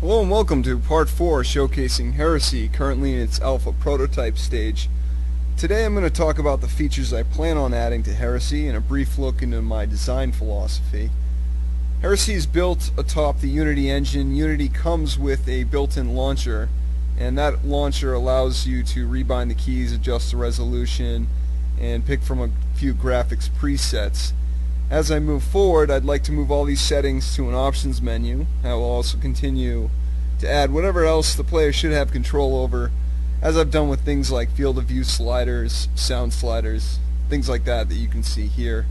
Hello and welcome to part 4 showcasing Heresy, currently in its alpha prototype stage. Today I'm going to talk about the features I plan on adding to Heresy and a brief look into my design philosophy. Heresy is built atop the Unity engine. Unity comes with a built-in launcher, and that launcher allows you to rebind the keys, adjust the resolution, and pick from a few graphics presets. As I move forward, I'd like to move all these settings to an options menu. I will also continue to add whatever else the player should have control over, as I've done with things like field of view sliders, sound sliders, things like that you can see here.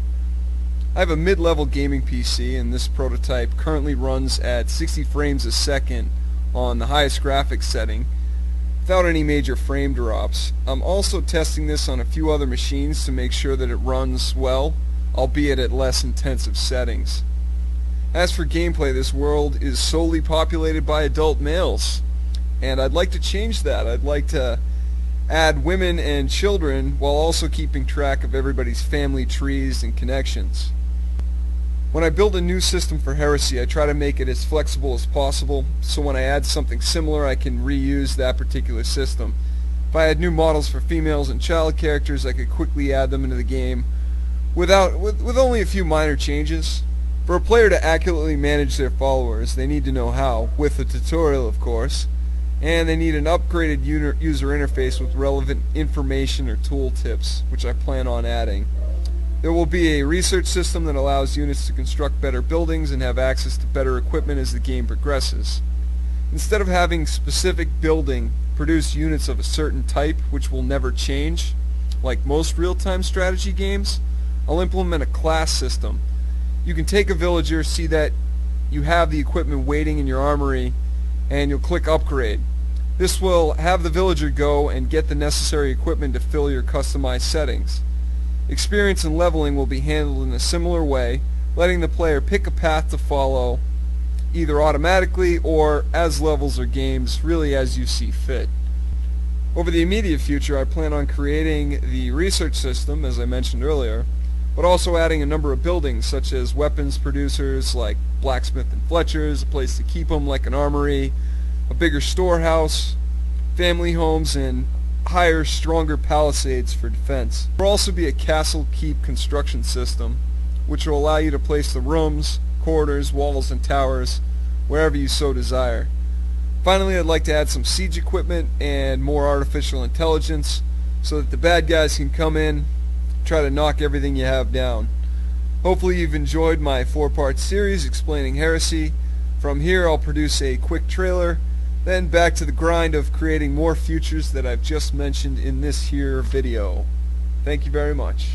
I have a mid-level gaming PC, and this prototype currently runs at 60 frames a second on the highest graphics setting, without any major frame drops. I'm also testing this on a few other machines to make sure that it runs well, albeit at less intensive settings. As for gameplay, this world is solely populated by adult males, and I'd like to change that. I'd like to add women and children while also keeping track of everybody's family trees and connections. When I build a new system for Heresy, I try to make it as flexible as possible, so when I add something similar I can reuse that particular system. If I had new models for females and child characters, I could quickly add them into the game with only a few minor changes. For a player to accurately manage their followers, they need to know how, with a tutorial of course, and they need an upgraded user interface with relevant information or tooltips, which I plan on adding. There will be a research system that allows units to construct better buildings and have access to better equipment as the game progresses. Instead of having specific building produce units of a certain type which will never change, like most real-time strategy games, I'll implement a class system. You can take a villager, see that you have the equipment waiting in your armory, and you'll click upgrade. This will have the villager go and get the necessary equipment to fill your customized settings. Experience and leveling will be handled in a similar way, letting the player pick a path to follow, either automatically or as levels or games, really as you see fit. Over the immediate future, I plan on creating the research system, as I mentioned earlier, but also adding a number of buildings such as weapons producers like Blacksmith and Fletcher's, a place to keep them like an armory, a bigger storehouse, family homes, and higher, stronger palisades for defense. There will also be a castle keep construction system which will allow you to place the rooms, corridors, walls, and towers wherever you so desire. Finally, I'd like to add some siege equipment and more artificial intelligence so that the bad guys can come in, try to knock everything you have down. Hopefully you've enjoyed my 4-part series explaining Heresy. From here I'll produce a quick trailer, then back to the grind of creating more features that I've just mentioned in this here video. Thank you very much.